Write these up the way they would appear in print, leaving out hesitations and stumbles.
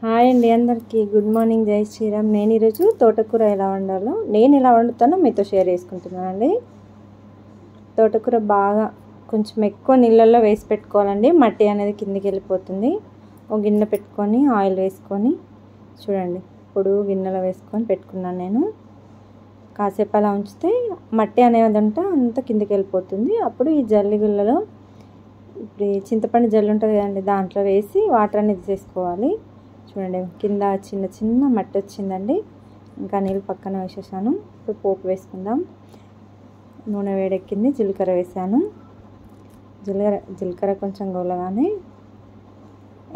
Hi అండి అందరికీ good morning, జై శ్రీరామ్. నేను ఈరోజు తోటకూర ఎలా వండాలో నేను ఎలా వండుతానో మీతో షేర్ చేసుకుంటున్నానండి. తోటకూర బాగా కొంచెం ఎక్కువ నీళ్ళల్లో వేసి పెట్టుకోవాలండి, మట్టి అనేది కిందికి వెళ్ళిపోతుంది. ఒక గిన్నె పెట్టుకొని ఆయిల్ వేసుకొని చూడండి, ఇప్పుడు గిన్నెలో వేసుకొని పెట్టుకున్నాను నేను. కాసేపు అలా ఉంచితే మట్టి అనేది ఉంటే అంత కిందికి వెళ్ళిపోతుంది. అప్పుడు ఈ జల్లి గుళ్ళలో ఇప్పుడు చింతపండు జల్లి ఉంటుంది కదండి, దాంట్లో వేసి వాటర్ అనేది తీసేసుకోవాలి. చూడండి కింద చిన్న చిన్న మట్టి వచ్చిందండి. ఇంకా నీళ్ళు పక్కన వేసేసాను. ఇప్పుడు పోపు వేసుకుందాం. నూనె వేడెక్కింది, జీలకర్ర వేసాను. జీలకర్ర కొంచెం గోలగానే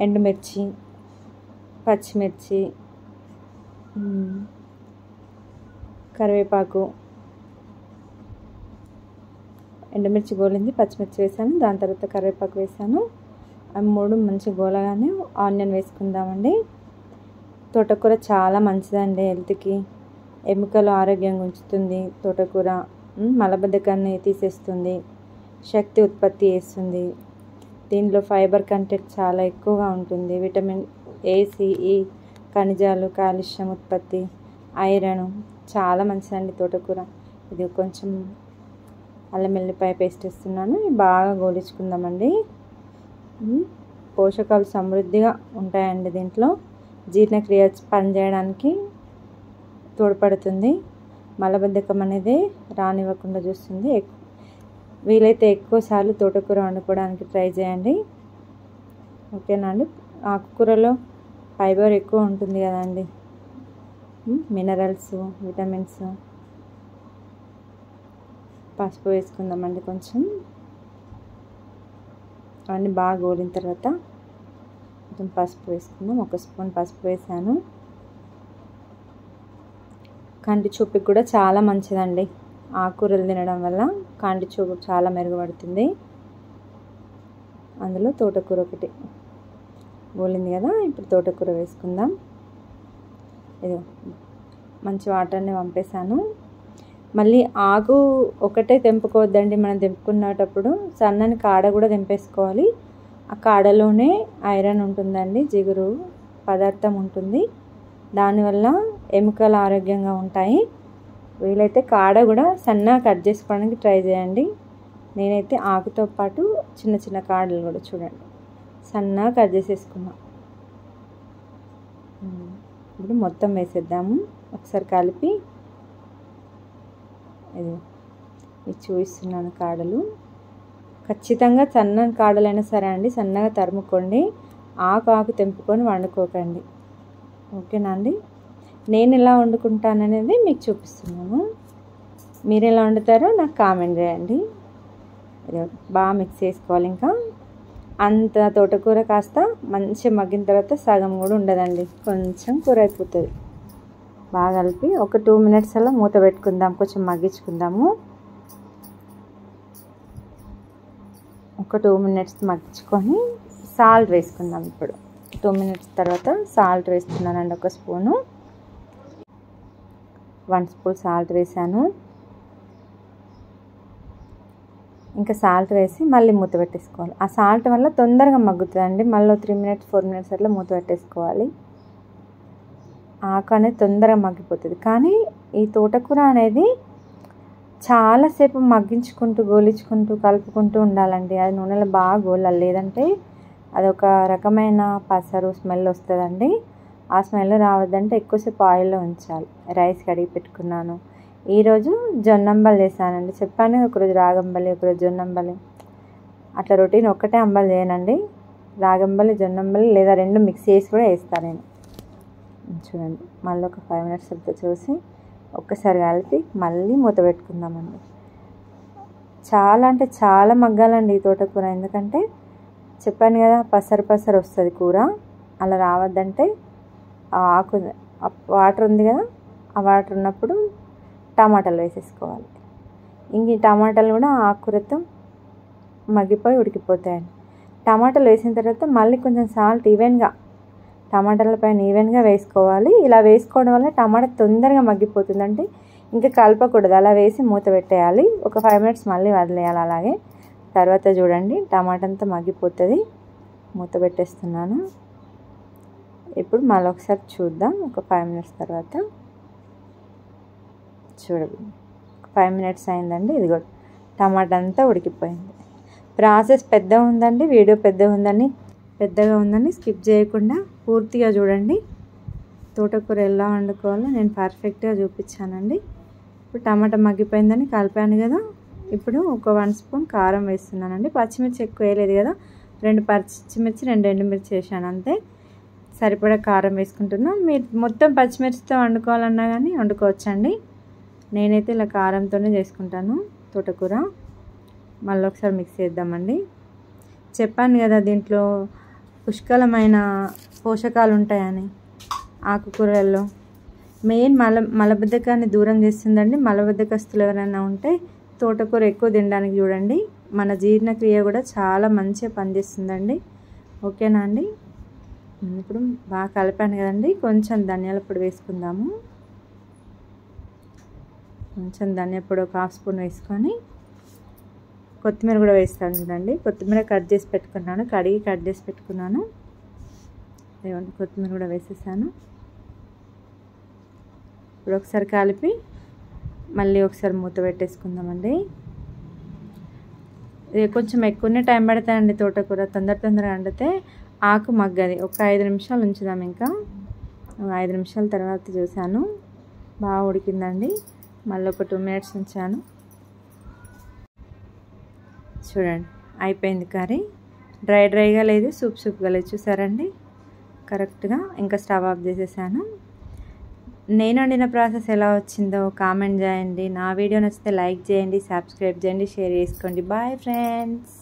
ఎండుమిర్చి, పచ్చిమిర్చి, కరివేపాకు, ఎండుమిర్చి గోలింది, పచ్చిమిర్చి వేసాను. దాని తర్వాత కరివేపాకు వేసాను. అవి మూడు మంచి గోలగానే ఆనియన్ వేసుకుందామండి. తోటకూర చాలా మంచిదండి హెల్త్కి, ఎముకలు ఆరోగ్యంగా ఉంచుతుంది. తోటకూర మలబద్ధకాన్ని తీసేస్తుంది, శక్తి ఉత్పత్తి చేస్తుంది. దీనిలో ఫైబర్ కంటెంట్ చాలా ఎక్కువగా ఉంటుంది. విటమిన్ ఏ, సి, ఈ, ఖనిజాలు, కాల్షియం ఉత్పత్తి, ఐరన్ చాలా మంచిదండి తోటకూర. ఇది కొంచెం అల్లం వెల్లిపాయ పేస్ట్ వేస్తున్నాను. బాగా గోలించుకుందామండి. పోషకాలు సమృద్ధిగా ఉంటాయండి దీంట్లో. జీర్ణక్రియ పనిచేయడానికి తోడ్పడుతుంది. మలబద్ధకం అనేది రానివ్వకుండా చూస్తుంది. వీలైతే ఎక్కువసార్లు తోటకూర వండుకోవడానికి ట్రై చేయండి. ఓకేనా అండి. ఆకుకూరలో ఫైబర్ ఎక్కువ ఉంటుంది కదండి, మినరల్స్, విటమిన్స్. పసుపు వేసుకుందామండి కొంచెం. అవన్నీ బాగా గోలిన తర్వాత కొంచెం పసుపు వేసుకుందాం. 1 స్పూన్ పసుపు వేసాను. కంటి చూపుకి కూడా చాలా మంచిదండి. ఆకుకూరలు తినడం వల్ల కంటి చూపు చాలా మెరుగుపడుతుంది. అందులో తోటకూర ఒకటి గోలింది కదా, ఇప్పుడు తోటకూర వేసుకుందాం. ఇది మంచి వాటర్ని పంపేశాను. మళ్ళీ ఆకు ఒకటే తెంపుకోవద్దండి. మనం తెంపుకునేటప్పుడు సన్నని కాడ కూడా తెంపేసుకోవాలి. ఆ కాడలోనే ఐరన్ ఉంటుందండి, జిగురు పదార్థం ఉంటుంది. దానివల్ల ఎముకలు ఆరోగ్యంగా ఉంటాయి. వీలైతే కాడ కూడా సన్నగా కట్ చేసుకోవడానికి ట్రై చేయండి. నేనైతే ఆకుతో పాటు చిన్న చిన్న కాడలు కూడా చూడండి సన్నగా కట్ చేసేసుకున్నా. ఇప్పుడు మొత్తం వేసేద్దాము. ఒకసారి కలిపి ఇది చూపిస్తున్నాను. కాడలు ఖచ్చితంగా సన్నని కాడలైనా సరే అండి సన్నగా తరుముకోండి. ఆకు తెంపుకొని వండుకోకండి. ఓకేనా అండి. నేను ఎలా వండుకుంటాననేది మీకు చూపిస్తున్నాను. మీరు ఎలా వండుతారో నాకు కామెంట్ చేయండి. ఇది బాగా మిక్స్ చేసుకోవాలి. ఇంకా అంత తోటకూర కాస్త మంచిగా మగ్గిన తర్వాత సగం కూడా ఉండదండి, కొంచెం కూర అయిపోతుంది. బాగా కలిపి ఒక 2 మినిట్స్ అలా మూత పెట్టుకుందాం, కొంచెం మగ్గించుకుందాము. ఒక 2 మినిట్స్ మగ్గించుకొని సాల్ట్ వేసుకుందాం. ఇప్పుడు 2 మినిట్స్ తర్వాత సాల్ట్ వేస్తున్నానండి. 1 స్పూను, 1 స్పూన్ సాల్ట్ వేసాను. ఇంకా సాల్ట్ వేసి మళ్ళీ మూత పెట్టేసుకోవాలి. ఆ సాల్ట్ వల్ల తొందరగా మగ్గుతుందండి. మళ్ళీ 3 మినిట్స్ 4 మినిట్స్ అట్లా మూత పెట్టేసుకోవాలి. ఆకు అనేది తొందరగా మగ్గిపోతుంది. కానీ ఈ తోటకూర అనేది చాలాసేపు మగ్గించుకుంటూ గోలించుకుంటూ కలుపుకుంటూ ఉండాలండి. అది నూనెలో బాగా గోలాలి, లేదంటే అదొక రకమైన పసరు స్మెల్ వస్తుందండి. ఆ స్మెల్ రావద్దంటే ఎక్కువసేపు ఆయిల్లో ఉంచాలి. రైస్ కడిగి పెట్టుకున్నాను. ఈరోజు జొన్నంబలు చేశానండి. చెప్పాను ఒకరోజు రాగంబలి, ఒకరోజు జొన్నంబలి. అట్లా రొటీన్ ఒక్కటే అంబలి చేయనండి. రాగంబలి, జొన్నంబలి లేదా 2 మిక్స్ చేసి కూడా వేస్తాను నేను. చూడండి మళ్ళీ ఒక 5 మినిట్స్ తర్వాత చూసి ఒక్కసారి కలిపి మళ్ళీ మూత పెట్టుకుందామండి. చాలా అంటే చాలా మగ్గాలండి ఈ తోటకూర. ఎందుకంటే చెప్పాను కదా పసరు వస్తుంది కూర. అలా రావద్దంటే ఆ ఆకు వాటర్ ఉంది కదా, ఆ వాటర్ ఉన్నప్పుడు టమాటాలు వేసేసుకోవాలి. ఇంక ఈ టమాటాలు కూడా ఆకుకూరతో మగ్గిపోయి ఉడికిపోతాయండి. టమాటాలు వేసిన తర్వాత మళ్ళీ కొంచెం సాల్ట్ టమాటాల పైన ఈవెన్గా వేసుకోవాలి. ఇలా వేసుకోవడం వల్ల టమాటా తొందరగా మగ్గిపోతుంది. అంటే ఇంకా కలపకూడదు, అలా వేసి మూత పెట్టేయాలి. ఒక 5 మినిట్స్ మళ్ళీ వదిలేయాలి అలాగే. తర్వాత చూడండి టమాటా అంతా మగ్గిపోతుంది. మూత పెట్టేస్తున్నాను. ఇప్పుడు మళ్ళీ ఒకసారి చూద్దాం ఒక 5 మినిట్స్ తర్వాత. చూడండి 5 మినిట్స్ అయిందండి. ఇది కూడా టమాటా అంతా ఉడికిపోయింది. ప్రాసెస్ పెద్దగా ఉందండి, వీడియో పెద్దగా ఉందని స్కిప్ చేయకుండా పూర్తిగా చూడండి. తోటకూర ఎలా వండుకోవాలో నేను పర్ఫెక్ట్గా చూపించానండి. ఇప్పుడు టమాటా మగ్గిపోయిందని కలిపాను కదా. ఇప్పుడు ఒక 1 స్పూన్ కారం వేస్తున్నానండి. పచ్చిమిర్చి ఎక్కువ వేయలేదు కదా, 2 పచ్చిమిర్చి 2 ఎండుమిర్చి వేసాను అంతే. సరిపడా కారం వేసుకుంటున్నాం. మీరు మొత్తం పచ్చిమిర్చితో వండుకోవాలన్నా కానీ వండుకోవచ్చండి. నేనైతే ఇలా కారంతోనే చేసుకుంటాను తోటకూర. మళ్ళీ ఒకసారి మిక్స్ చేద్దామండి. చెప్పాను కదా దీంట్లో పుష్కలమైన పోషకాలు ఉంటాయని. ఆకుకూరల్లో మెయిన్ మలబద్ధకాన్ని దూరం చేస్తుందండి. మలబద్ధకస్తులు ఎవరైనా ఉంటే తోటకూర ఎక్కువ తినడానికి చూడండి. మన జీర్ణక్రియ కూడా చాలా మంచిగా పనిచేస్తుందండి. ఓకేనా అండి? ఇప్పుడు బాగా కలిపాను కదండి. కొంచెం ధనియాల పొడి వేసుకుందాము. కొంచెం ధనియా పొడి ఒక 1/2 స్పూన్ వేసుకొని కొత్తిమీర కూడా వేస్తాను చూడండి. కొత్తిమీర కట్ చేసి పెట్టుకున్నాను, కడిగి కట్ చేసి పెట్టుకున్నాను. ఏమంటే కొత్తిమీర కూడా వేసేసాను. ఇప్పుడు ఒకసారి కలిపి మళ్ళీ ఒకసారి మూత పెట్టేసుకుందామండి. ఇది కొంచెం ఎక్కువనే టైం పడుతుందండి తోటకూర. తొందరగా వండితే ఆకు మగ్గది. ఒక 5 నిమిషాలు ఉంచుదాం. ఇంకా 5 నిమిషాల తర్వాత చూసాను, బాగా ఉడికిందండి. మళ్ళీ ఒక 2 మినిట్స్ ఉంచాను. చూడండి అయిపోయింది కర్రీ. డ్రైగా లేదు, సూప్గా లేదు. చూసారండి కరెక్ట్గా. ఇంకా స్టవ్ ఆఫ్ చేసేసాను. నేను వండిన ప్రాసెస్ ఎలా వచ్చిందో కామెంట్ చేయండి. నా వీడియో నచ్చితే లైక్ చేయండి, సబ్స్క్రైబ్ చేయండి, షేర్ చేసుకోండి. Bye friends.